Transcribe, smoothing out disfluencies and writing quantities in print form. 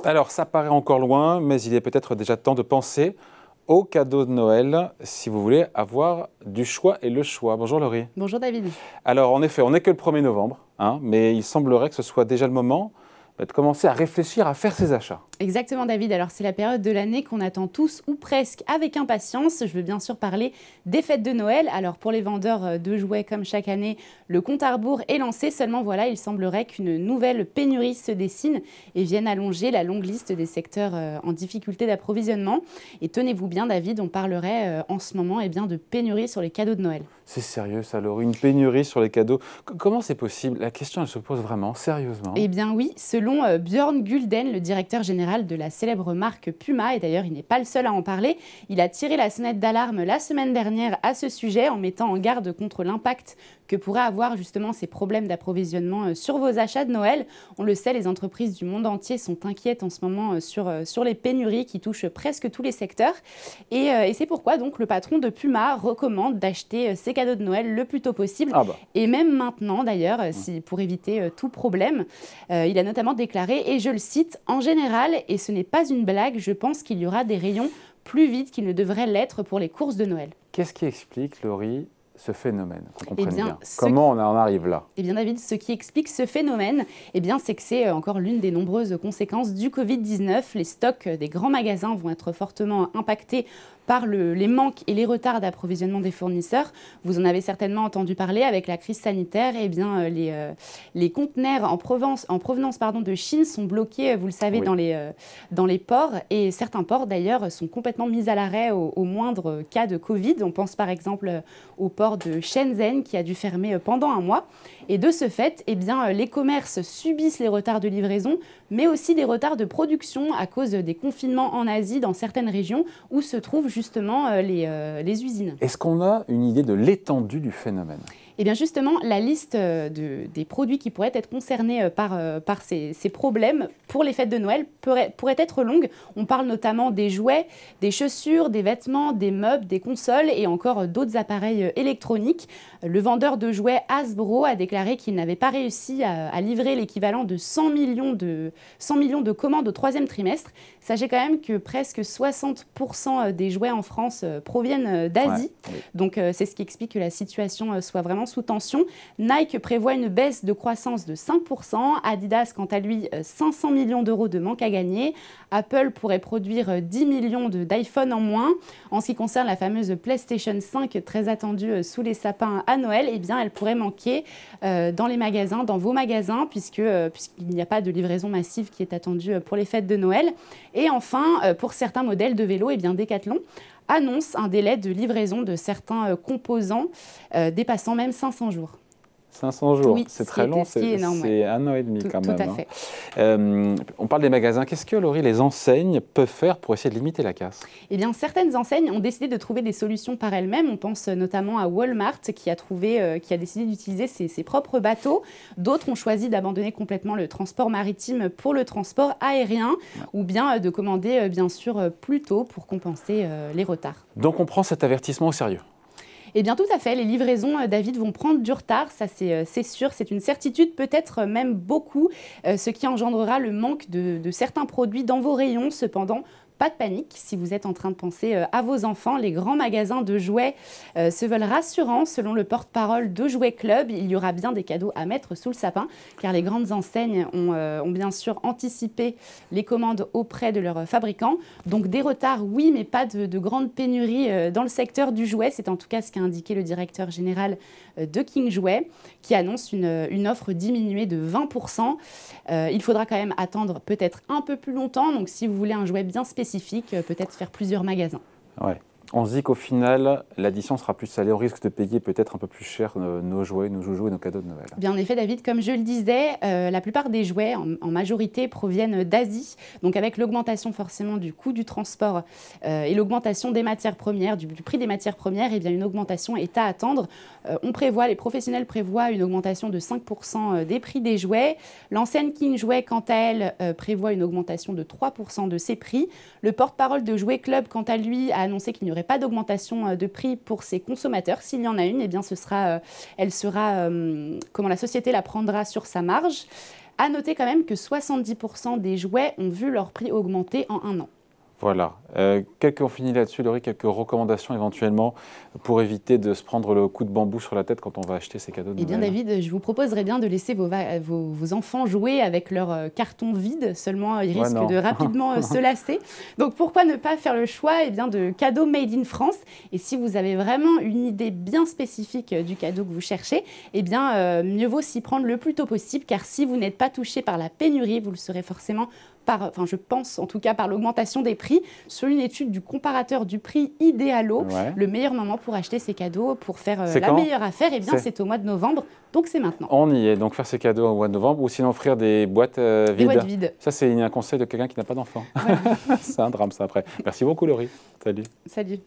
Alors, ça paraît encore loin, mais il est peut-être déjà temps de penser aux cadeaux de Noël, si vous voulez avoir du choix et le choix. Bonjour Laurie. Bonjour David. Alors, en effet, on n'est que le 1er novembre, mais il semblerait que ce soit déjà le moment de commencer à réfléchir à faire ses achats. Exactement David, alors c'est la période de l'année qu'on attend tous ou presque avec impatience. Je veux bien sûr parler des fêtes de Noël. Alors pour les vendeurs de jouets comme chaque année, le compte à rebours est lancé. Seulement voilà, il semblerait qu'une nouvelle pénurie se dessine et vienne allonger la longue liste des secteurs en difficulté d'approvisionnement. Et tenez-vous bien David, on parlerait en ce moment de pénurie sur les cadeaux de Noël. C'est sérieux ça Laurie, une pénurie sur les cadeaux. Comment c'est possible? La question elle se pose vraiment, sérieusement. Eh bien oui, selon Björn Gulden, le directeur général de la célèbre marque Puma, et d'ailleurs il n'est pas le seul à en parler, il a tiré la sonnette d'alarme la semaine dernière à ce sujet en mettant en garde contre l'impact que pourraient avoir justement ces problèmes d'approvisionnement sur vos achats de Noël. On le sait, les entreprises du monde entier sont inquiètes en ce moment sur les pénuries qui touchent presque tous les secteurs. Et c'est pourquoi donc le patron de Puma recommande d'acheter ses cadeaux de Noël le plus tôt possible. Et même maintenant d'ailleurs, pour éviter tout problème. Il a notamment déclaré, et je le cite, « En général, et ce n'est pas une blague, je pense qu'il y aura des rayons plus vite qu'il ne devrait l'être pour les courses de Noël. » Qu'est-ce qui explique, Laurie, ce phénomène, qu'on comprenne bien? Comment on en arrive là? Eh bien David, ce qui explique ce phénomène, c'est que c'est encore l'une des nombreuses conséquences du Covid-19. Les stocks des grands magasins vont être fortement impactés par les manques et les retards d'approvisionnement des fournisseurs. Vous en avez certainement entendu parler avec la crise sanitaire. Les conteneurs en provenance de Chine sont bloqués, vous le savez, dans les ports. Et certains ports, d'ailleurs, sont complètement mis à l'arrêt au moindre cas de Covid. On pense par exemple au port de Shenzhen qui a dû fermer pendant un mois. Et de ce fait, les commerces subissent les retards de livraison, mais aussi des retards de production à cause des confinements en Asie, dans certaines régions où se trouvent justement les usines. Est-ce qu'on a une idée de l'étendue du phénomène? Eh bien justement, la liste des produits qui pourraient être concernés par ces problèmes pour les fêtes de Noël pourrait être longue. On parle notamment des jouets, des chaussures, des vêtements, des meubles, des consoles et encore d'autres appareils électroniques. Le vendeur de jouets Hasbro a déclaré qu'il n'avait pas réussi à livrer l'équivalent de 100 millions de commandes au 3e trimestre. Sachez quand même que presque 60% des jouets en France proviennent d'Asie. Oui. Donc c'est ce qui explique que la situation soit vraiment sous tension. Nike prévoit une baisse de croissance de 5%. Adidas, quant à lui, 500 millions d'euros de manque à gagner. Apple pourrait produire 10 millions d'iPhone en moins. En ce qui concerne la fameuse PlayStation 5, très attendue sous les sapins à Noël, elle pourrait manquer dans les magasins, dans vos magasins, puisqu'il n'y a pas de livraison massive qui est attendue pour les fêtes de Noël. Et enfin, pour certains modèles de vélos, Decathlon annonce un délai de livraison de certains composants dépassant même 500 jours. 500 jours, oui, c'est très long, c'est 1 an et demi quand même. Tout à fait. On parle des magasins. Qu'est-ce que, Laurie, les enseignes peuvent faire pour essayer de limiter la casse? Eh bien, certaines enseignes ont décidé de trouver des solutions par elles-mêmes. On pense notamment à Walmart qui a décidé d'utiliser ses propres bateaux. D'autres ont choisi d'abandonner complètement le transport maritime pour le transport aérien ou bien de commander, bien sûr, plus tôt pour compenser les retards. Donc, on prend cet avertissement au sérieux? Eh bien tout à fait, les livraisons, David, vont prendre du retard, ça c'est sûr, c'est une certitude, peut-être même beaucoup, ce qui engendrera le manque de certains produits dans vos rayons. Cependant, pas de panique, si vous êtes en train de penser à vos enfants, les grands magasins de jouets se veulent rassurants. Selon le porte-parole de Jouet Club, il y aura bien des cadeaux à mettre sous le sapin, car les grandes enseignes ont bien sûr anticipé les commandes auprès de leurs fabricants. Donc des retards, oui, mais pas de grande pénurie dans le secteur du jouet. C'est en tout cas ce qu'a indiqué le directeur général de King Jouet, qui annonce une offre diminuée de 20%. Il faudra quand même attendre peut-être un peu plus longtemps, donc si vous voulez un jouet bien spécifique, peut-être faire plusieurs magasins. Ouais. On se dit qu'au final, l'addition sera plus salée, au risque de payer peut-être un peu plus cher nos jouets, nos joujoux et nos cadeaux de Noël. Bien, en effet, David, comme je le disais, la plupart des jouets, en majorité, proviennent d'Asie. Donc, avec l'augmentation forcément du coût du transport et l'augmentation des matières premières, du prix des matières premières, une augmentation est à attendre. Les professionnels prévoient une augmentation de 5% des prix des jouets. L'enseigne King Jouet, quant à elle, prévoit une augmentation de 3% de ses prix. Le porte-parole de Jouet Club, quant à lui, a annoncé qu'il n'y aurait pas d'augmentation de prix pour ses consommateurs. S'il y en a une, la société la prendra sur sa marge. À noter quand même que 70% des jouets ont vu leur prix augmenter en 1 an. Voilà. On finit là-dessus, Laurie, quelques recommandations éventuellement pour éviter de se prendre le coup de bambou sur la tête quand on va acheter ces cadeaux de Eh bien, Noël. David, je vous proposerais bien de laisser vos enfants jouer avec leur carton vide, seulement ils risquent de rapidement se lasser. Donc, pourquoi ne pas faire le choix de cadeaux made in France? Et si vous avez vraiment une idée bien spécifique du cadeau que vous cherchez, mieux vaut s'y prendre le plus tôt possible, car si vous n'êtes pas touché par la pénurie, vous le serez forcément je pense en tout cas par l'augmentation des prix. Sur une étude du comparateur du prix Idéalo, le meilleur moment pour acheter ces cadeaux, pour faire la meilleure affaire, c'est au mois de novembre, donc c'est maintenant. On y est, donc faire ces cadeaux au mois de novembre, ou sinon offrir des boîtes vides. Des boîtes vides. Ça, c'est un conseil de quelqu'un qui n'a pas d'enfant. C'est un drame ça après. Merci beaucoup Laurie. Salut. Salut.